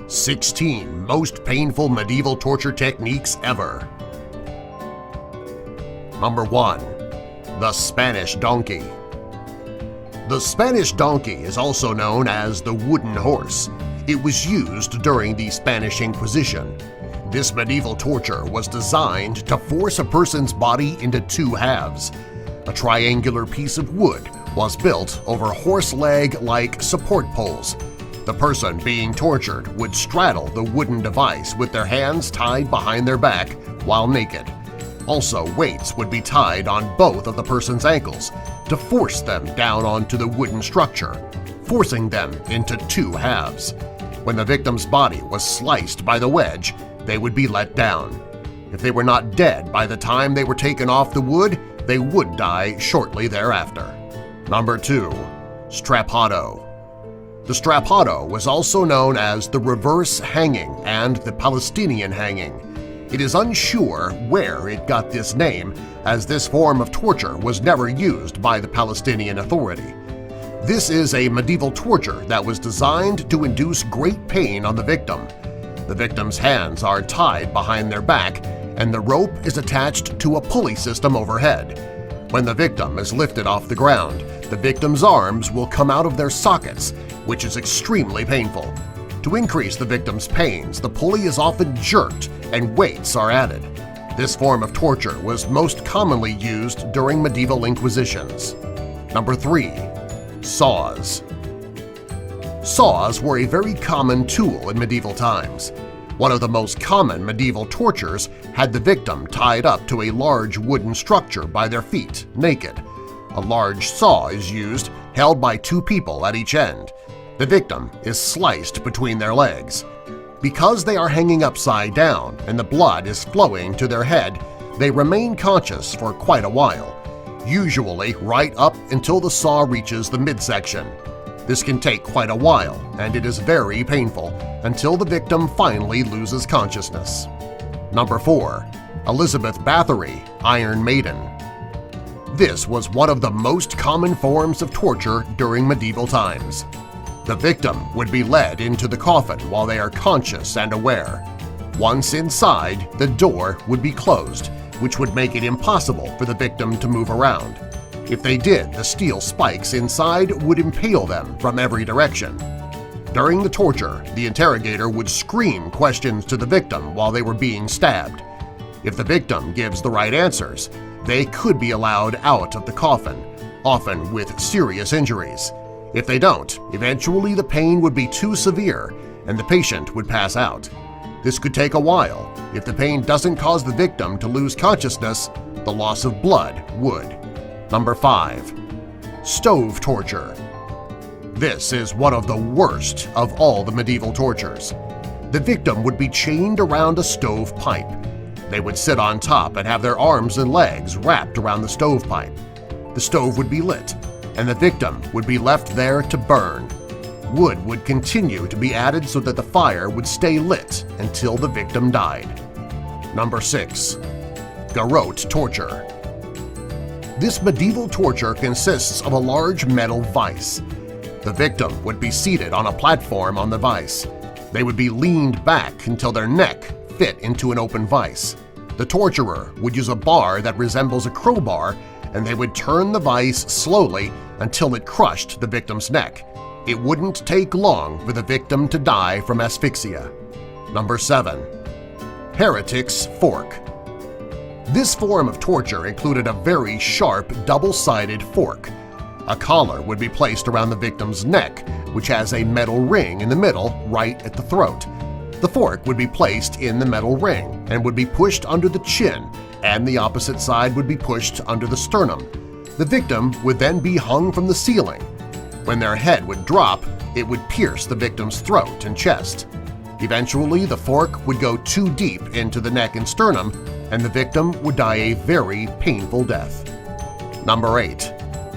16 Most Painful Medieval Torture Techniques Ever. Number 1. The Spanish Donkey. The Spanish donkey is also known as the wooden horse. It was used during the Spanish Inquisition. This medieval torture was designed to force a person's body into two halves. A triangular piece of wood was built over horse leg-like support poles. The person being tortured would straddle the wooden device with their hands tied behind their back while naked. Also, weights would be tied on both of the person's ankles to force them down onto the wooden structure, forcing them into two halves. When the victim's body was sliced by the wedge, they would be let down. If they were not dead by the time they were taken off the wood, they would die shortly thereafter. Number 2. Strappado. The strappado was also known as the reverse hanging and the Palestinian hanging. It is unsure where it got this name, as this form of torture was never used by the Palestinian Authority. This is a medieval torture that was designed to induce great pain on the victim. The victim's hands are tied behind their back and the rope is attached to a pulley system overhead. When the victim is lifted off the ground, the victim's arms will come out of their sockets, which is extremely painful. To increase the victim's pains, the pulley is often jerked and weights are added. This form of torture was most commonly used during medieval inquisitions. Number 3. Saws. Saws were a very common tool in medieval times. One of the most common medieval tortures had the victim tied up to a large wooden structure by their feet, naked. A large saw is used, held by two people at each end. The victim is sliced between their legs. Because they are hanging upside down and the blood is flowing to their head, they remain conscious for quite a while, usually right up until the saw reaches the midsection. This can take quite a while, and it is very painful until the victim finally loses consciousness. Number 4. Elizabeth Bathory, Iron Maiden. This was one of the most common forms of torture during medieval times. The victim would be led into the coffin while they are conscious and aware. Once inside, the door would be closed, which would make it impossible for the victim to move around. If they did, the steel spikes inside would impale them from every direction. During the torture, the interrogator would scream questions to the victim while they were being stabbed. If the victim gives the right answers, they could be allowed out of the coffin, often with serious injuries. If they don't, eventually the pain would be too severe and the patient would pass out. This could take a while. If the pain doesn't cause the victim to lose consciousness, the loss of blood would. Number 5. Stove torture. This is one of the worst of all the medieval tortures. The victim would be chained around a stove pipe. They would sit on top and have their arms and legs wrapped around the stovepipe. The stove would be lit, and the victim would be left there to burn. Wood would continue to be added so that the fire would stay lit until the victim died. Number 6. Garrote torture. This medieval torture consists of a large metal vise. The victim would be seated on a platform on the vise. They would be leaned back until their neck fit into an open vise. The torturer would use a bar that resembles a crowbar, and they would turn the vise slowly until it crushed the victim's neck. It wouldn't take long for the victim to die from asphyxia. Number 7. Heretic's fork. This form of torture included a very sharp, double-sided fork. A collar would be placed around the victim's neck, which has a metal ring in the middle right at the throat. The fork would be placed in the metal ring and would be pushed under the chin, and the opposite side would be pushed under the sternum. The victim would then be hung from the ceiling. When their head would drop, it would pierce the victim's throat and chest. Eventually, the fork would go too deep into the neck and sternum, and the victim would die a very painful death. Number 8.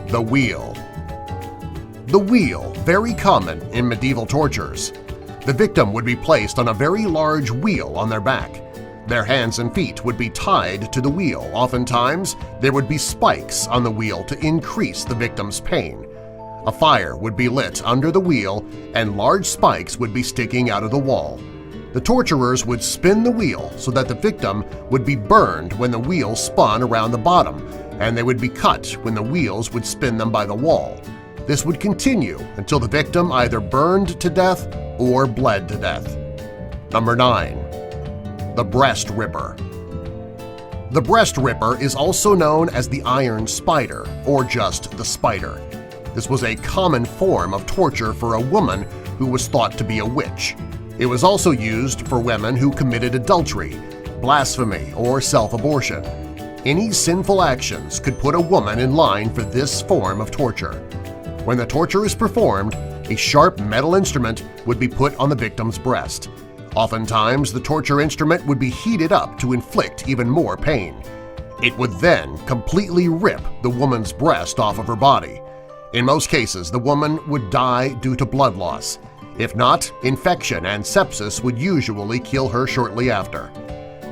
The wheel. The wheel, very common in medieval tortures. The victim would be placed on a very large wheel on their back. Their hands and feet would be tied to the wheel. Oftentimes, there would be spikes on the wheel to increase the victim's pain. A fire would be lit under the wheel and large spikes would be sticking out of the wall. The torturers would spin the wheel so that the victim would be burned when the wheel spun around the bottom, and they would be cut when the wheels would spin them by the wall. This would continue until the victim either burned to death or bled to death. Number 9. The Breast Ripper. The breast ripper is also known as the iron spider or just the spider. This was a common form of torture for a woman who was thought to be a witch. It was also used for women who committed adultery, blasphemy, or self-abortion. Any sinful actions could put a woman in line for this form of torture. When the torture is performed, a sharp metal instrument would be put on the victim's breast. Oftentimes, the torture instrument would be heated up to inflict even more pain. It would then completely rip the woman's breast off of her body. In most cases, the woman would die due to blood loss. If not, infection and sepsis would usually kill her shortly after.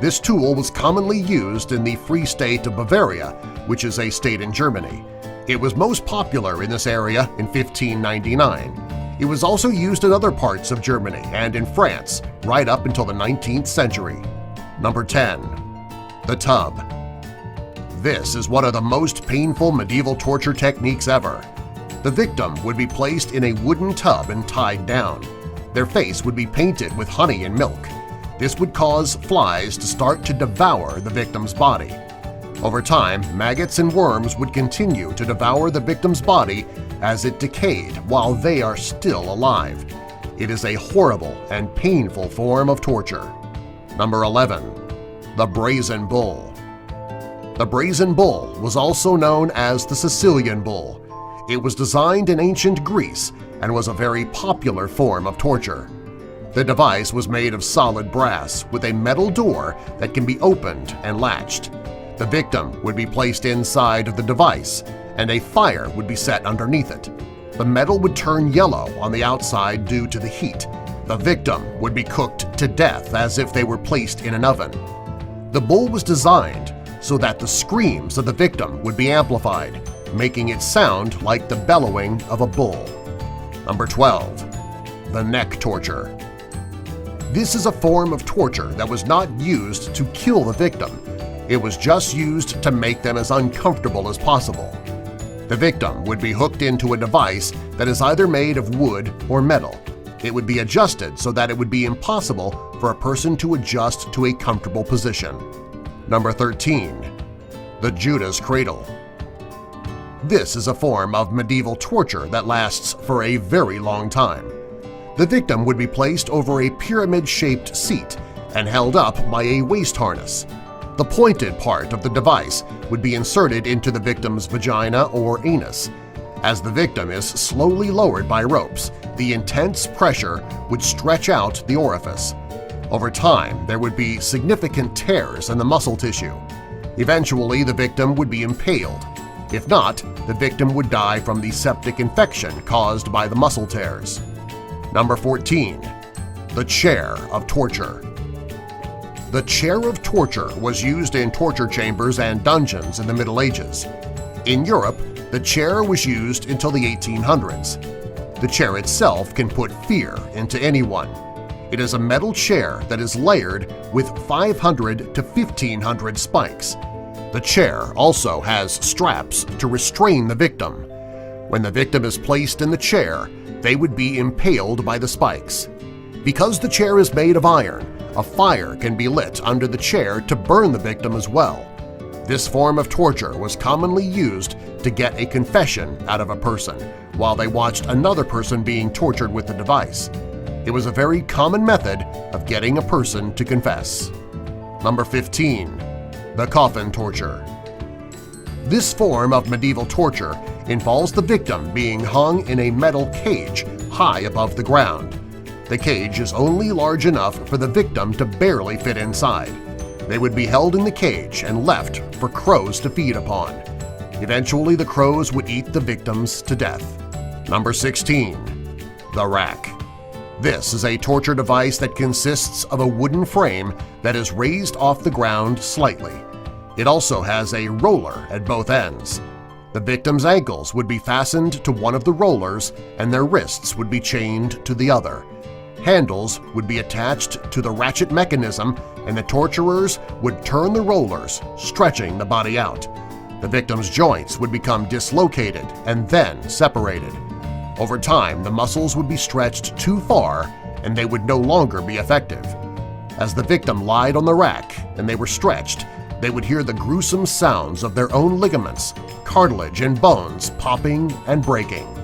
This tool was commonly used in the Free State of Bavaria, which is a state in Germany. It was most popular in this area in 1599. It was also used in other parts of Germany and in France right up until the 19th century. Number 10. The Tub. This is one of the most painful medieval torture techniques ever. The victim would be placed in a wooden tub and tied down. Their face would be painted with honey and milk. This would cause flies to start to devour the victim's body. Over time, maggots and worms would continue to devour the victim's body as it decayed while they are still alive. It is a horrible and painful form of torture. Number 11. The Brazen Bull. The Brazen Bull was also known as the Sicilian Bull. It was designed in ancient Greece and was a very popular form of torture. The device was made of solid brass with a metal door that can be opened and latched. The victim would be placed inside of the device, and a fire would be set underneath it. The metal would turn yellow on the outside due to the heat. The victim would be cooked to death as if they were placed in an oven. The bull was designed so that the screams of the victim would be amplified, making it sound like the bellowing of a bull. Number 12. The Neck Torture. This is a form of torture that was not used to kill the victim. It was just used to make them as uncomfortable as possible. The victim would be hooked into a device that is either made of wood or metal. It would be adjusted so that it would be impossible for a person to adjust to a comfortable position. Number 13. The Judas Cradle. This is a form of medieval torture that lasts for a very long time. The victim would be placed over a pyramid-shaped seat and held up by a waist harness. The pointed part of the device would be inserted into the victim's vagina or anus. As the victim is slowly lowered by ropes, the intense pressure would stretch out the orifice. Over time, there would be significant tears in the muscle tissue. Eventually, the victim would be impaled. If not, the victim would die from the septic infection caused by the muscle tears. Number 14. The Chair of Torture. The chair of torture was used in torture chambers and dungeons in the Middle Ages. In Europe, the chair was used until the 1800s. The chair itself can put fear into anyone. It is a metal chair that is layered with 500 to 1,500 spikes. The chair also has straps to restrain the victim. When the victim is placed in the chair, they would be impaled by the spikes. Because the chair is made of iron, a fire can be lit under the chair to burn the victim as well. This form of torture was commonly used to get a confession out of a person while they watched another person being tortured with the device. It was a very common method of getting a person to confess. Number 15. The Coffin Torture. This form of medieval torture involves the victim being hung in a metal cage high above the ground. The cage is only large enough for the victim to barely fit inside. They would be held in the cage and left for crows to feed upon. Eventually, the crows would eat the victims to death. Number 16. The Rack. This is a torture device that consists of a wooden frame that is raised off the ground slightly. It also has a roller at both ends. The victim's ankles would be fastened to one of the rollers and their wrists would be chained to the other. Handles would be attached to the ratchet mechanism and the torturers would turn the rollers, stretching the body out. The victim's joints would become dislocated and then separated. Over time, the muscles would be stretched too far and they would no longer be effective. As the victim lied on the rack and they were stretched, they would hear the gruesome sounds of their own ligaments, cartilage, and bones popping and breaking.